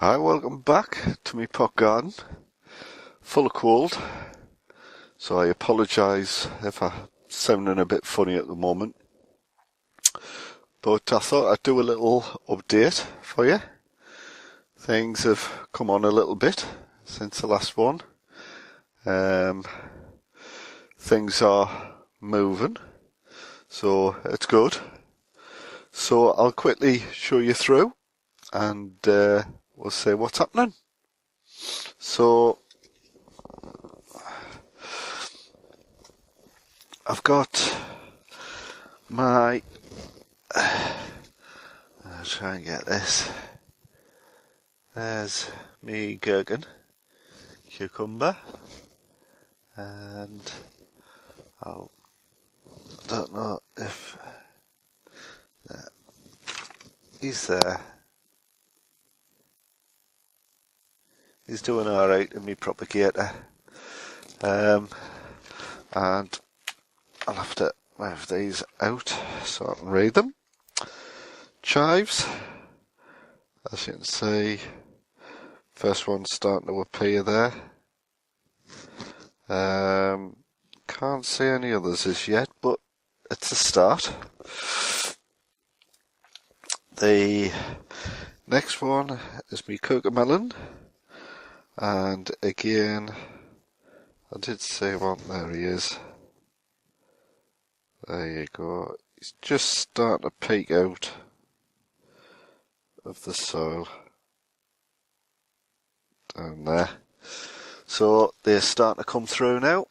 Hi, welcome back to my pot garden. Full of cold, so I apologise if I'm sounding a bit funny at the moment. But I thought I'd do a little update for you. Things have come on a little bit since the last one. Things are moving, so it's good. So I'll quickly show you through and we'll see what's happening. So I've got my I'll try and get this. There's me gherkin, cucumber, and I don't know if he's there. He's doing alright in my propagator, and I'll have to move these out so I can read them. Chives, as you can see, first one's starting to appear there. Can't see any others as yet, but it's a start. The next one is my cocomelon, and again, I did say one, there he is. There you go. He's just starting to peek out of the soil down there. So they're starting to come through now.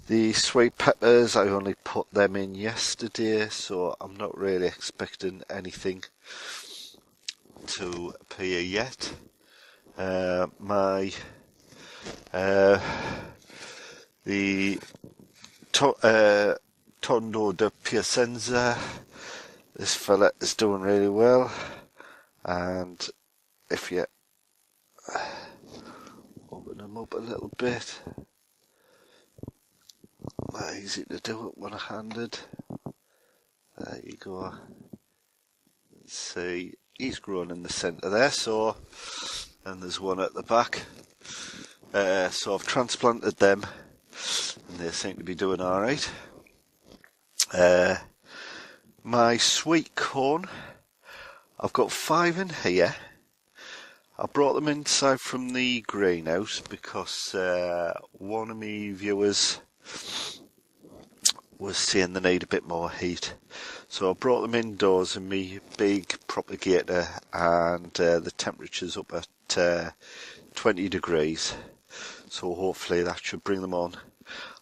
The sweet peppers, I only put them in yesterday, so I'm not really expecting anything to appear yet. The Tondo de Piacenza, this fella is doing really well, and if you open them up a little bit, not easy to do it one-handed. There you go. Let's see, he's growing in the centre there, so, and there's one at the back. So I've transplanted them, and they seem to be doing alright. My sweet corn, I've got 5 in here. I brought them inside from the greenhouse because one of my viewers was saying they need a bit more heat. So I brought them indoors in my big propagator, and the temperature's up at 20 degrees. So hopefully that should bring them on.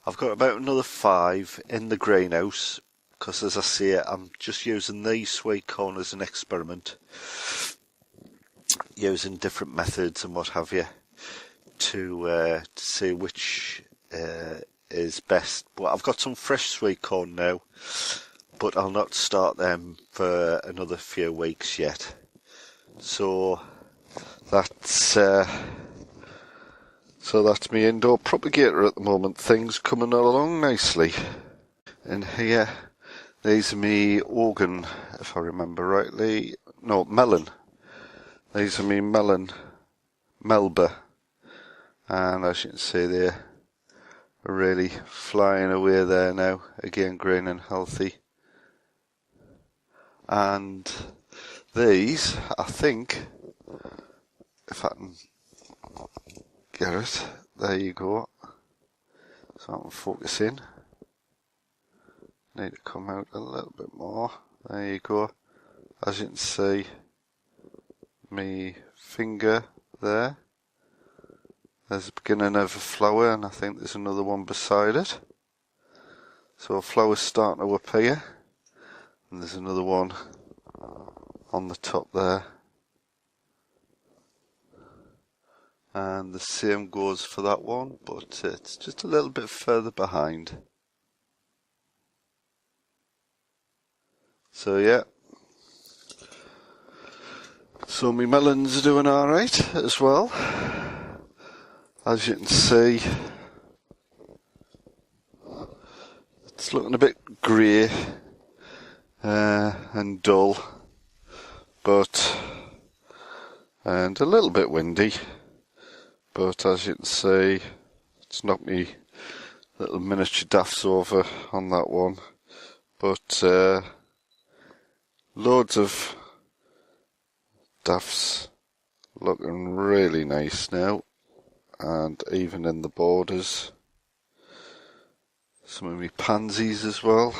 I've got about another 5 in the greenhouse because, as I say, I'm just using these sweet corn as an experiment, using different methods and what have you to see which is best. But I've got some fresh sweet corn now, but I'll not start them for another few weeks yet. So that's my indoor propagator at the moment. Things coming along nicely. And here, these are me organ, if I remember rightly. No, melon. These are me melon, Melba. And as you can see, they're really flying away there now. Again, green and healthy. And these, I think, if I can get it, there you go. So I can focus in. Need to come out a little bit more. There you go. As you can see, me finger there. There's the beginning of a flower, and I think there's another one beside it. So a flower's starting to appear, and there's another one on the top there. And the same goes for that one, but it's just a little bit further behind. So yeah. So my melons are doing alright as well. As you can see, it's looking a bit grey and dull, and a little bit windy, but as you can see, it's knocked me little miniature daffs over on that one, but loads of daffs looking really nice now, and even in the borders. Some of my pansies as well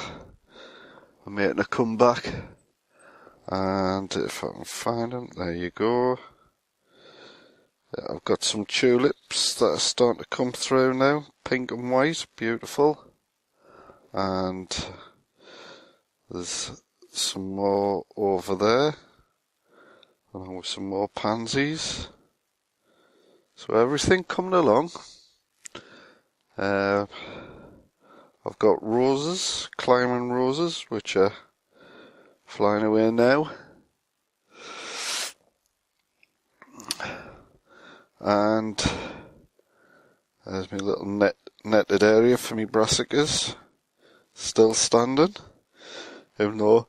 are making a comeback, and if I can find them, there you go. I've got some tulips that are starting to come through now, pink and white, beautiful. And there's some more over there, along with some more pansies. So everything coming along. I've got roses, climbing roses, which are flying away now. And there's my little netted area for me brassicas, still standing, even though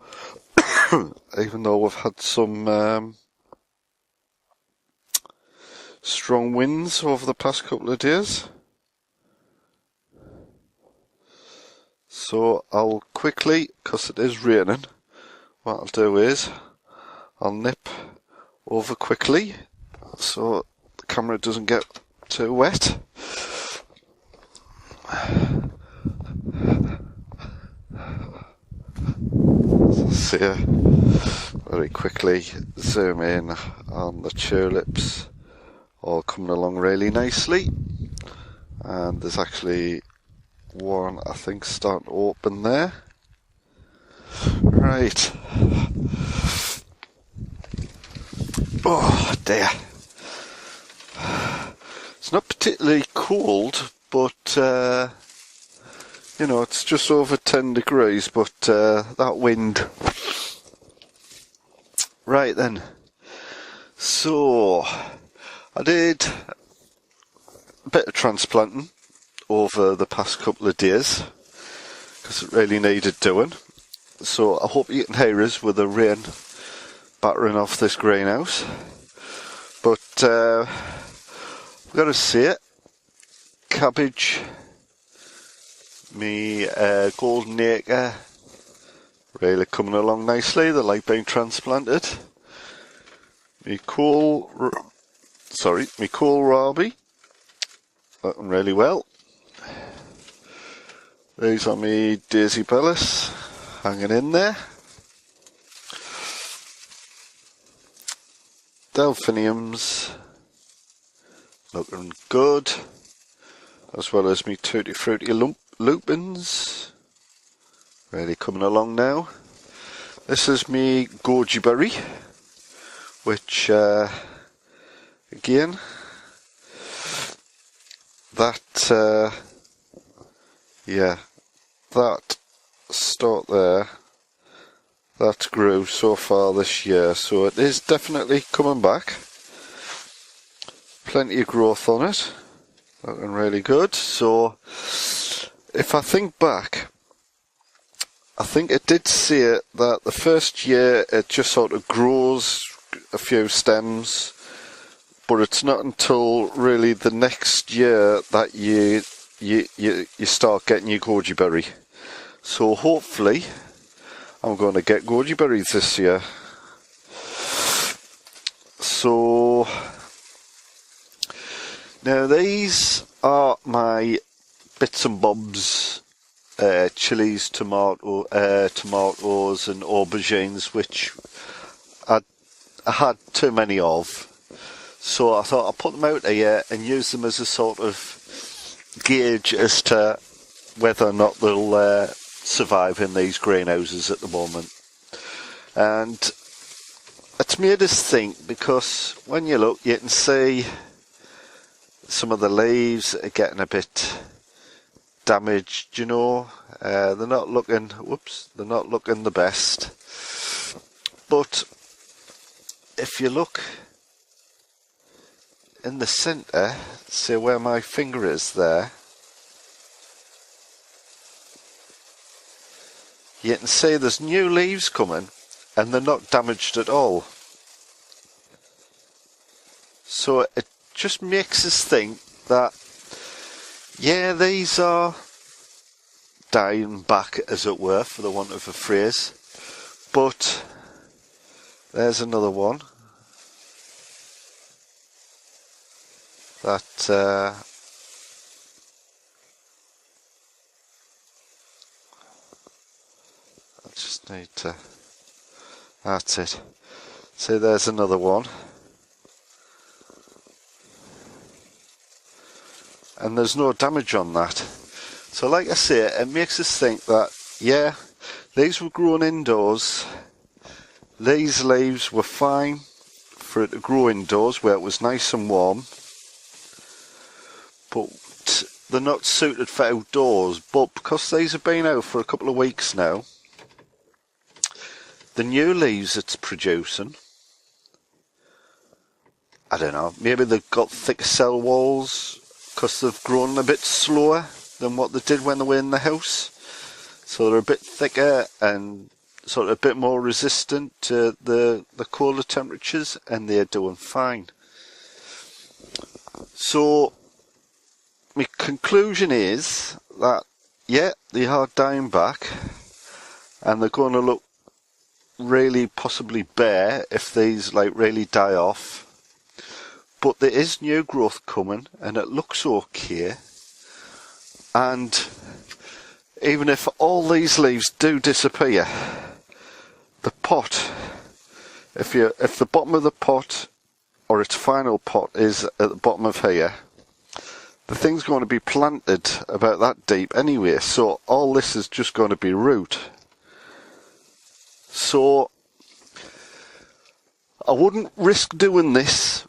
we've had some strong winds over the past couple of days. So I'll quickly, because it is raining, what I'll do is I'll nip over quickly so the camera doesn't get too wet. So very quickly zoom in on the tulips, all coming along really nicely, and there's actually one I think starting to open there. Right. Oh dear. It's not particularly cold, but you know, it's just over 10 degrees, but that wind. Right then. So I did a bit of transplanting over the past couple of days because it really needed doing. So I hope you can hear us with the rain battering off this greenhouse. But we've got to see it. Cabbage, me golden acre, really coming along nicely. They like being transplanted. Me kohlrabi, looking really well. These are me daisy bellis, hanging in there. Delphiniums, looking good, as well as me tutti frutti lupins, really coming along now. This is me goji berry, which again, that that stalk there, that grew so far this year, so it is definitely coming back. Plenty of growth on it, looking really good. So if I think back, I think it did see it that the first year it just sort of grows a few stems, but it's not until really the next year that you start getting your goji berry. So hopefully I'm going to get goji berries this year. So now these are my bits and bobs, chilies, tomatoes and aubergines, which I had too many of. So I thought I'd put them out here and use them as a sort of gauge as to whether or not they'll survive in these greenhouses at the moment. And it's made us think, because when you look, you can see some of the leaves are getting a bit damaged, you know. They're not looking the best. But if you look in the centre, see where my finger is there, you can see there's new leaves coming and they're not damaged at all. So it just makes us think that, yeah, these are dying back, as it were, for the want of a phrase. But there's another one that I just need to, that's it. So there's another one. And there's no damage on that. So like I say, it makes us think that, yeah, these were grown indoors. These leaves were fine for it to grow indoors where it was nice and warm. But they're not suited for outdoors. But because these have been out for a couple of weeks now, the new leaves it's producing, I don't know, maybe they've got thicker cell walls because they've grown a bit slower than what they did when they were in the house. So they're a bit thicker and sort of a bit more resistant to the colder temperatures, and they're doing fine. So my conclusion is that, yeah, they are dying back, and they're going to look really possibly bare if these like really die off. But there is new growth coming, and it looks okay. And even if all these leaves do disappear, the pot, if the bottom of the pot or its final pot is at the bottom of here, the thing's going to be planted about that deep anyway. So all this is just going to be root. So I wouldn't risk doing this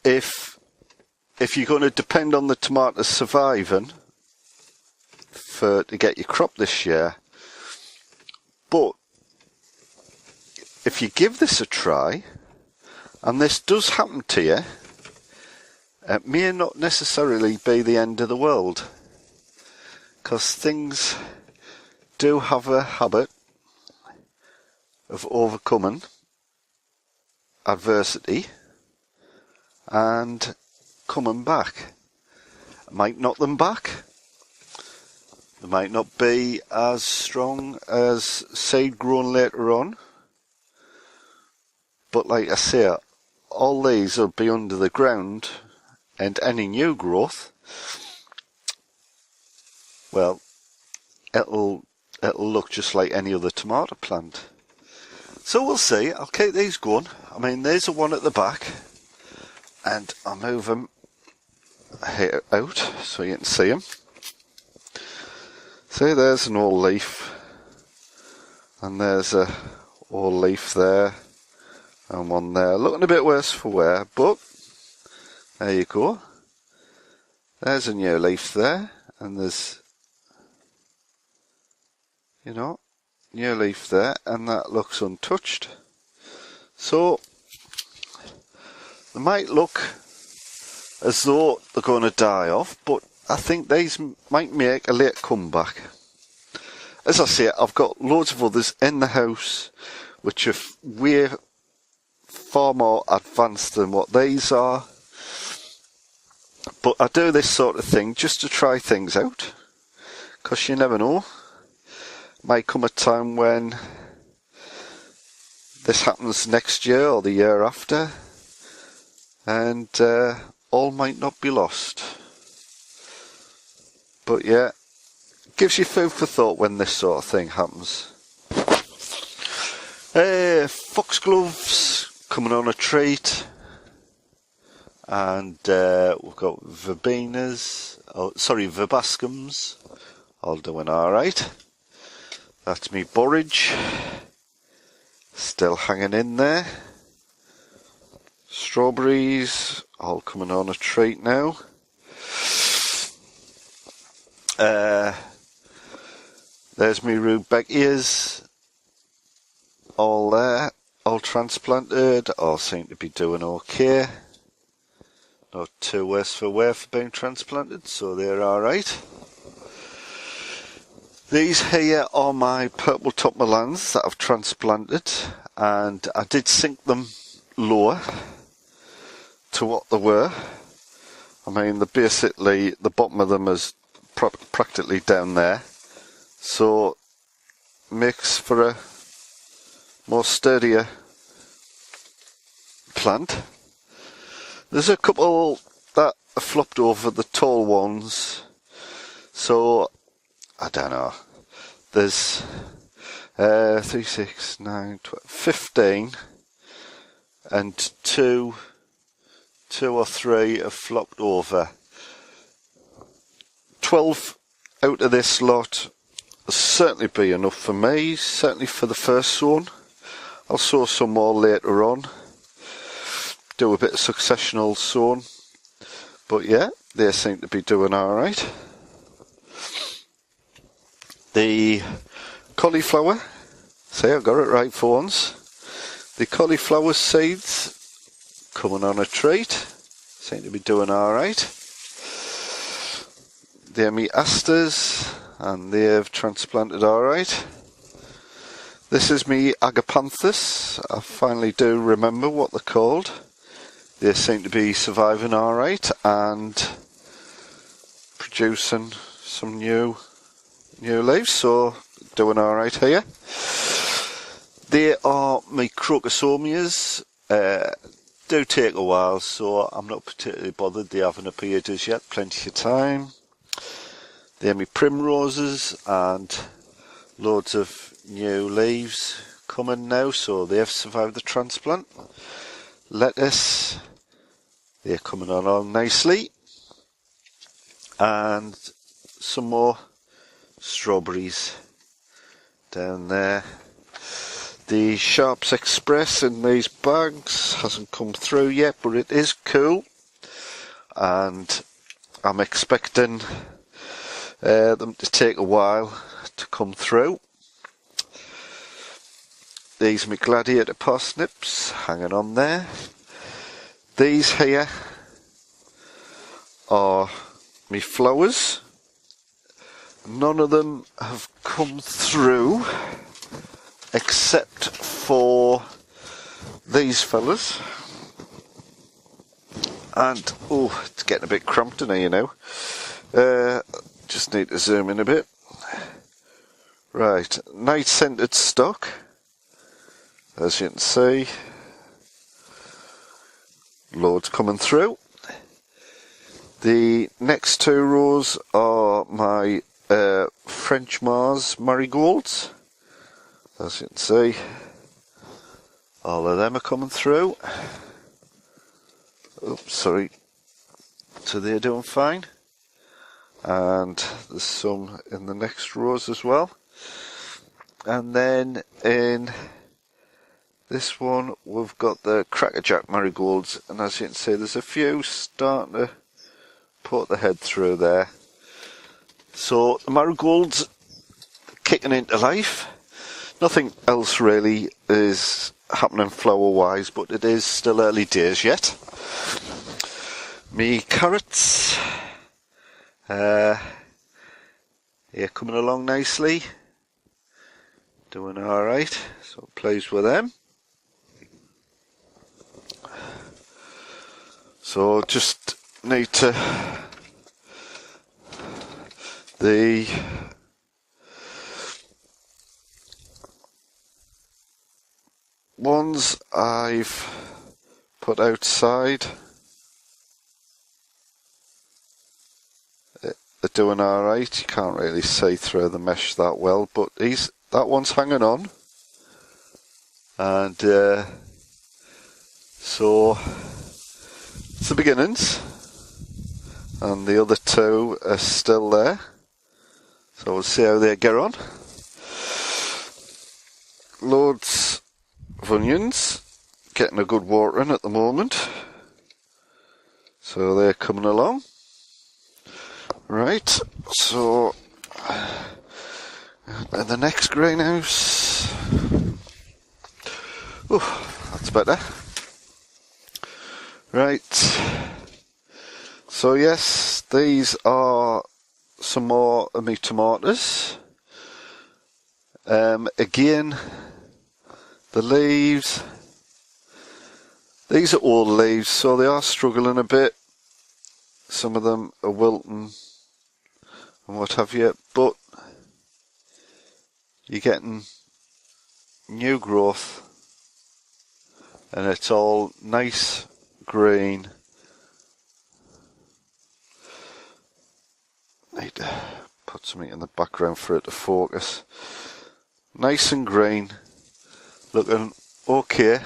if you're going to depend on the tomatoes surviving to get your crop this year. But if you give this a try, and this does happen to you, it may not necessarily be the end of the world, because things do have a habit of overcoming adversity and coming back. It might knock them back. They might not be as strong as seed grown later on. But like I say, all these will be under the ground, and any new growth, well, it'll look just like any other tomato plant. So we'll see. I'll keep these going. I mean, there's a one at the back, and I'll move them here out so you can see them. See, there's an old leaf, and there's a old leaf there, and one there, looking a bit worse for wear, but there you go. There's a new leaf there, and there's, you know, new leaf there, and that looks untouched. So they might look as though they're going to die off, but I think these might make a late comeback. As I say, I've got loads of others in the house which are way far more advanced than what these are. But I do this sort of thing just to try things out, because you never know. Might come a time when this happens next year or the year after, and all might not be lost. But yeah, it gives you food for thought when this sort of thing happens. Foxgloves coming on a treat, and we've got verbascums, all doing alright. That's me borage, still hanging in there. Strawberries, all coming on a treat now. There's me rudbeckias, all there, all transplanted, all seem to be doing okay. Not too worse for wear for being transplanted, so they're alright. These here are my purple top melons that I've transplanted, and I did sink them lower to what they were. I mean, basically the bottom of them is practically down there, so makes for a more sturdier plant. There's a couple that are flopped over the tall ones, so I don't know. There's 3, 6, 9, 12, 15, and two or three have flopped over. 12 out of this lot will certainly be enough for me, certainly for the first sown. I'll sow some more later on, do a bit of successional sown, but yeah, they seem to be doing alright. The cauliflower, see, I got it right for once. The cauliflower seeds coming on a treat, seem to be doing alright. They're me asters, and they've transplanted alright. This is me agapanthus. I finally do remember what they're called. They seem to be surviving alright and producing some new leaves, so doing alright here. They are my crocosomias. Do take a while, so I'm not particularly bothered. They haven't appeared as yet, plenty of time. They're my primroses, and loads of new leaves coming now, so they've survived the transplant. Lettuce, they're coming along nicely, and some more strawberries down there. The Sharps Express in these bags hasn't come through yet, but it is cool, and I'm expecting them to take a while to come through. These are my gladiator parsnips hanging on there. These here are my flowers. None of them have come through except for these fellas. And oh, it's getting a bit cramped in here, you know. Just need to zoom in a bit. Right, night scented stock, as you can see. Loads coming through. The next two rows are my French Mars marigolds. As you can see, all of them are coming through. Oops, sorry. So they're doing fine. And there's some in the next rows as well. And then in this one we've got the crackerjack marigolds, and as you can see there's a few starting to put the head through there. So the marigolds kicking into life. Nothing else really is happening flower wise, but it is still early days yet. Me carrots, yeah, coming along nicely, doing alright, so pleased with them. So just need to, the ones I've put outside are doing alright. You can't really see through the mesh that well, but that one's hanging on, and so it's the beginnings, and the other two are still there, so we'll see how they get on. Loads of onions, getting a good watering at the moment, so they're coming along. Right, so and the next greenhouse, oh, that's better. Right, so yes, these are some more of my tomatoes. Again, the leaves These are old leaves, so they are struggling a bit. Some of them are wilting and what have you, but you're getting new growth and it's all nice green. Need to put something in the background for it to focus. Nice and green, looking okay.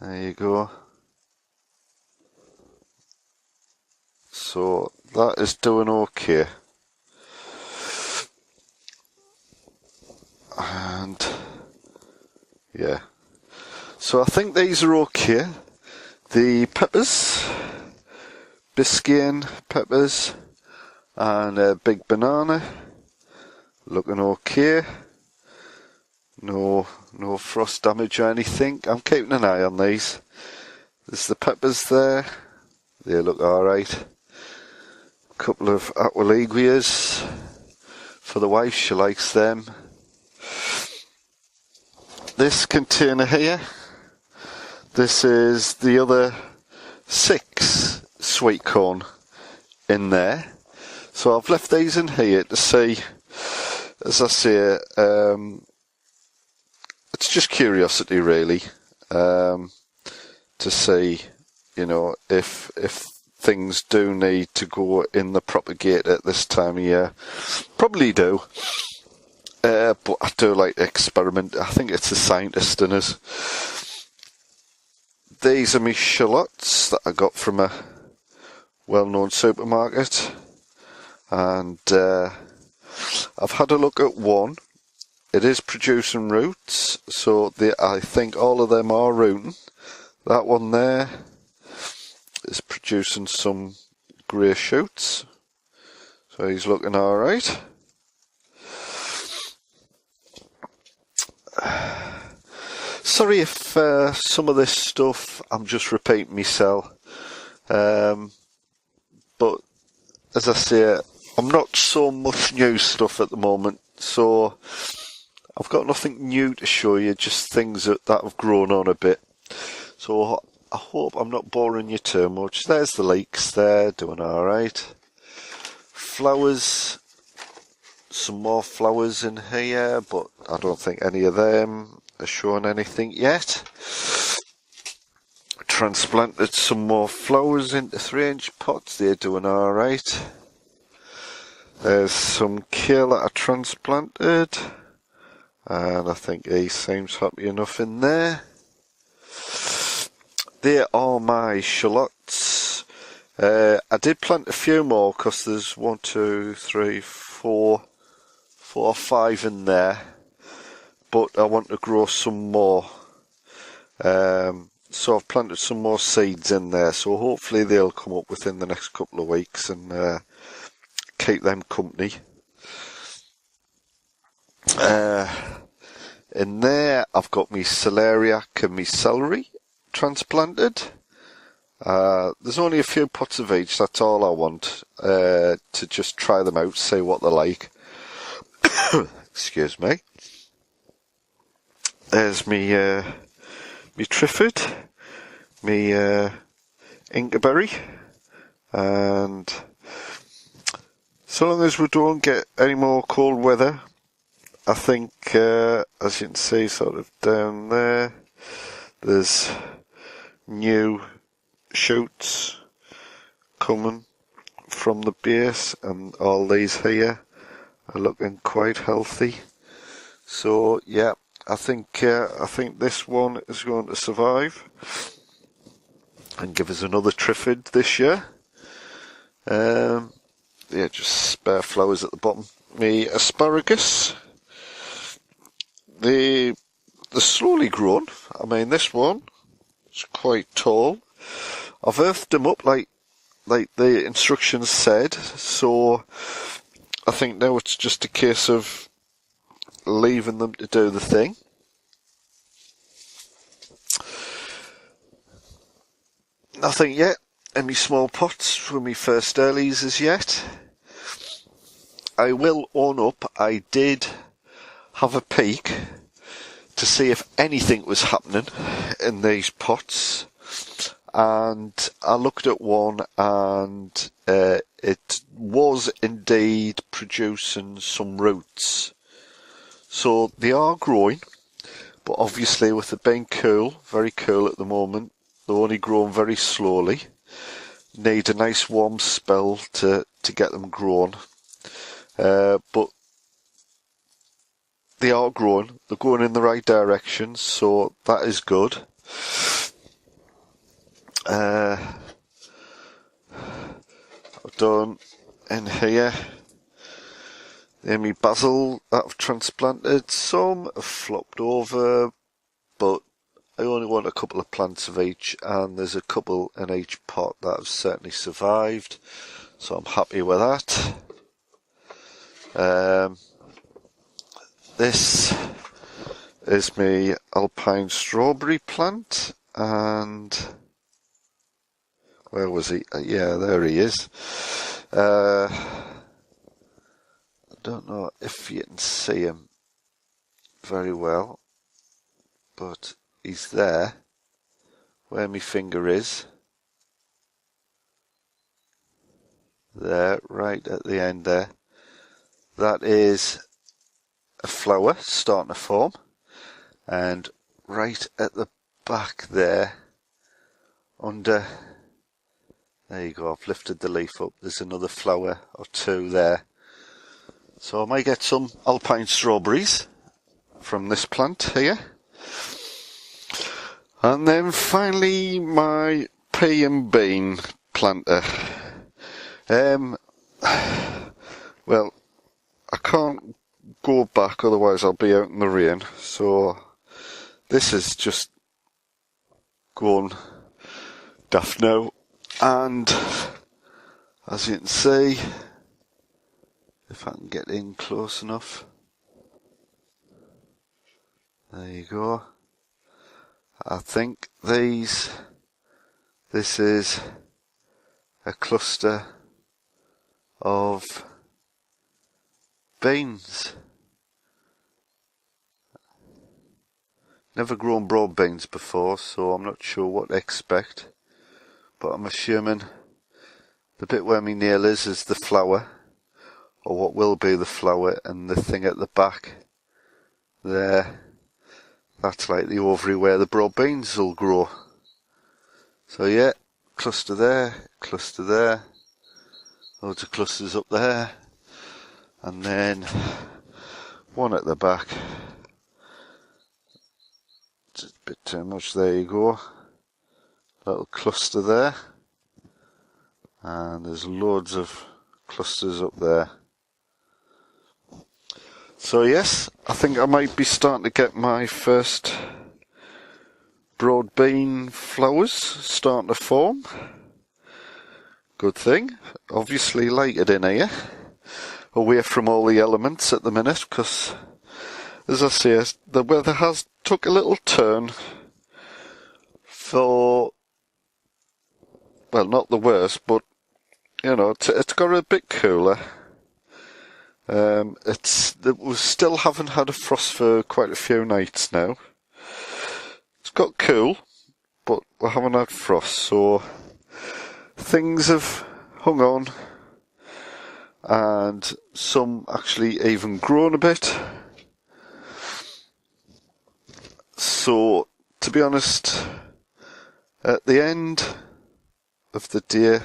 There you go. So that is doing okay. And yeah, so I think these are okay. The peppers, Biscayne peppers and a big banana, looking okay. No frost damage or anything. I'm keeping an eye on these. There's the peppers there. They look alright. A couple of Aquiliguas for the wife, she likes them. This container here, this is the other 6 sweet corn in there. So I've left these in here to see, as I say, it's just curiosity really, to see, you know, if things do need to go in the propagator at this time of year. Probably do. But I do like to experiment. I think it's the scientist in us. These are my shallots that I got from a well-known supermarket. And I've had a look at one. It is producing roots, so I think all of them are rooting. That one there is producing some grey shoots. So he's looking alright. Sorry if some of this stuff I'm just repeating myself, but as I say, I'm not so much new stuff at the moment, so I've got nothing new to show you, just things that have grown on a bit. So I hope I'm not boring you too much. There's the leeks there, doing alright. Flowers, some more flowers in here, but I don't think any of them are showing anything yet. Transplanted some more flowers into 3-inch pots, they're doing alright. There's some kale that I transplanted, and I think he seems happy enough in there. There are my shallots. I did plant a few more because there's 1, 2, 3, 4 or 5 in there, but I want to grow some more. So I've planted some more seeds in there, so hopefully they'll come up within the next couple of weeks and keep them company. In there I've got my celeriac and my celery transplanted. There's only a few pots of each, that's all I want, to just try them out, see what they're like. Excuse me. There's me Triffid, me Inkberry, and so long as we don't get any more cold weather, I think, as you can see sort of down there, there's new shoots coming from the base, and all these here are looking quite healthy. So yeah, I think this one is going to survive and give us another Triffid this year. Yeah, just spare flowers at the bottom. Me asparagus, they're slowly grown. I mean, this one is quite tall. I've earthed them up like the instructions said, so I think now it's just a case of leaving them to do the thing. Nothing yet in my small pots from my first earlies as yet. I will own up, I did have a peek to see if anything was happening in these pots, and I looked at one, and it was indeed producing some roots. So they are growing, but obviously with it being cool, very cool at the moment, they're only growing very slowly. Need a nice warm spell to get them grown. But they are growing. They're going in the right direction, so that is good. I've done in here. My basil that I've transplanted, some have flopped over, but I only want a couple of plants of each, and there's a couple in each pot that have certainly survived, so I'm happy with that. This is my alpine strawberry plant, and where was he? Yeah, there he is. I don't know if you can see him very well, but he's there where my finger is. There, right at the end there. That is a flower starting to form, and right at the back there, under, there you go, I've lifted the leaf up, there's another flower or two there. So I might get some alpine strawberries from this plant here. And then finally my pea and bean planter. Well, I can't go back, otherwise I'll be out in the rain. So this is just going daft now. And as you can see, if I can get in close enough, there you go. I think this is a cluster of beans. Never grown broad beans before, so I'm not sure what to expect, but I'm assuming the bit where my nail is the flower, or what will be the flower, and the thing at the back there, that's like the ovary where the broad beans will grow. So yeah, cluster there, loads of clusters up there, and then one at the back. Just a bit too much, there you go. Little cluster there, and there's loads of clusters up there. So yes, I think I might be starting to get my first broad bean flowers starting to form. Good thing. Obviously lighted in here, away from all the elements at the minute, because as I say, the weather has took a little turn for, well, not the worst, but you know, it's got a bit cooler. We still haven't had a frost for quite a few nights now. It's got cool, but we haven't had frost, so things have hung on, and some actually even grown a bit. So, to be honest, at the end of the day,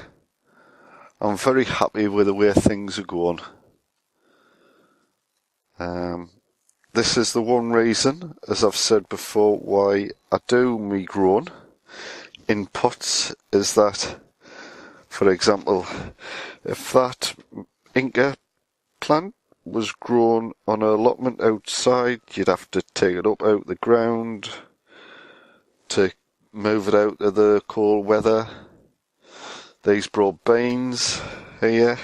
I'm very happy with the way things are going. This is the one reason, as I've said before, why I do me growing in pots, is that, for example, if that Inca plant was grown on an allotment outside, you'd have to take it up out the ground to move it out of the cold weather. These broad beans here,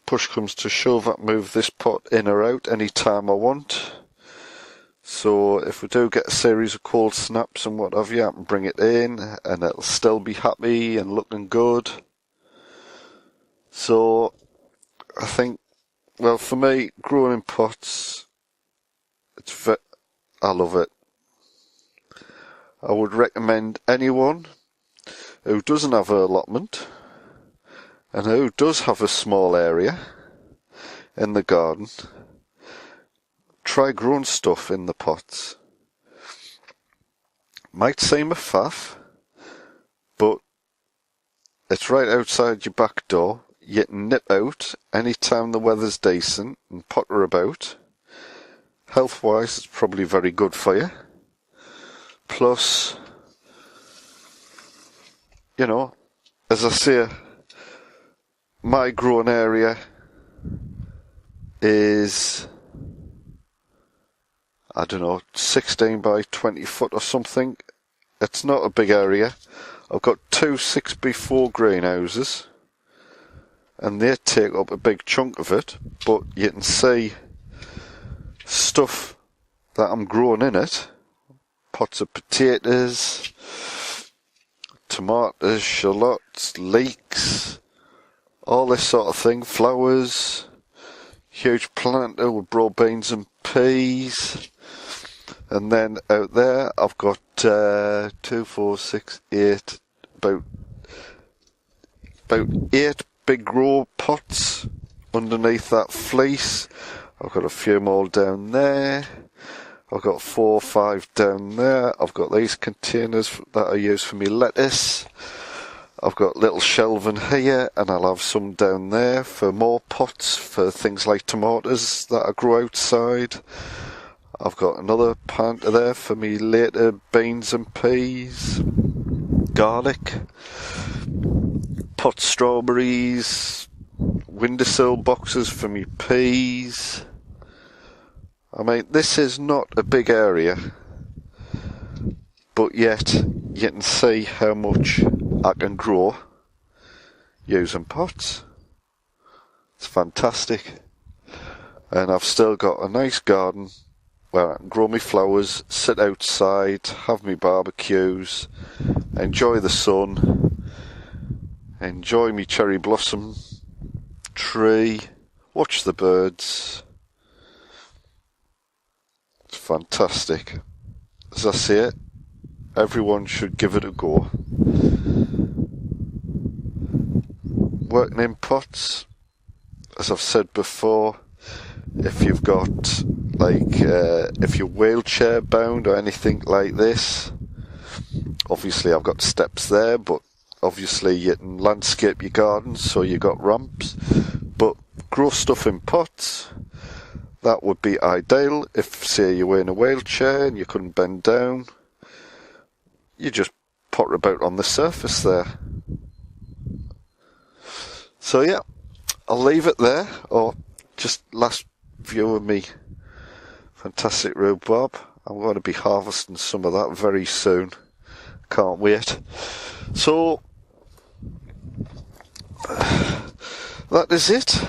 push comes to shove, I move this pot in or out any time I want. So if we do get a series of cold snaps and what have you, I can bring it in and it'll still be happy and looking good. So I think, well, for me, growing in pots, I love it. I would recommend anyone who doesn't have an allotment and who does have a small area in the garden, try growing stuff in the pots. Might seem a faff, but it's right outside your back door. You can nip out anytime the weather's decent and potter about. Health-wise, it's probably very good for you. Plus, you know, as I say, my growing area is, I don't know, 16 by 20 foot or something. It's not a big area. I've got 2 6x4 greenhouses, and they take up a big chunk of it, but you can see stuff that I'm growing in it. Pots of potatoes, tomatoes, shallots, leeks, all this sort of thing, flowers, huge planter with broad beans and peas. And then out there I've got 2, 4, 6, 8, about 8 big grow pots underneath that fleece. I've got a few more down there. I've got 4 or 5 down there. I've got these containers that I use for my lettuce. I've got little shelving here, and I'll have some down there for more pots for things like tomatoes that I grow outside. I've got another planter there for me later beans and peas, garlic, pot strawberries, windowsill boxes for me peas. I mean, this is not a big area, but yet you can see how much I can grow using pots. It's fantastic. And I've still got a nice garden where I can grow my flowers, sit outside, have my barbecues, enjoy the sun, enjoy my cherry blossom tree, watch the birds. It's fantastic. As I say it, everyone should give it a go. Working in pots, as I've said before, if you've got, if you're wheelchair bound or anything like this, obviously I've got steps there, but obviously you can landscape your garden, so you got ramps. But grow stuff in pots, that would be ideal. If, say, you were in a wheelchair and you couldn't bend down, you just potter about on the surface there. So yeah, I'll leave it there. Or just last view of me fantastic rhubarb. I'm going to be harvesting some of that very soon. Can't wait. So that is it.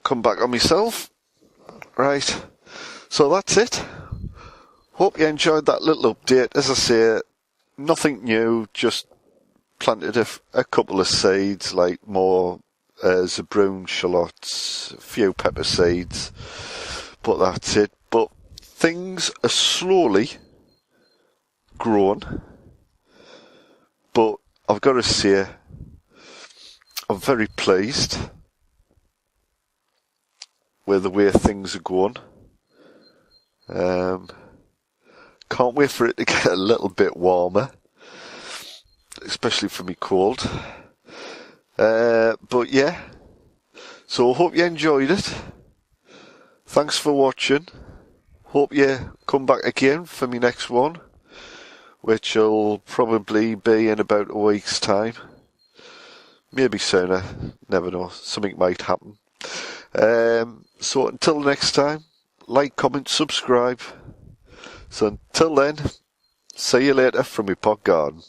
Come back on myself. Right. So that's it. Hope you enjoyed that little update. As I say, nothing new, just planted a couple of seeds, like more zabroon shallots, a few pepper seeds, but that's it. But things are slowly growing, but I've got to say, I'm very pleased with the way things are going. Can't wait for it to get a little bit warmer, especially for me cold. But yeah, so I hope you enjoyed it. Thanks for watching. Hope you come back again for me next one, which will probably be in about a week's time. Maybe sooner, never know, something might happen. So until next time, like, comment, subscribe. So until then, see you later from my pot garden.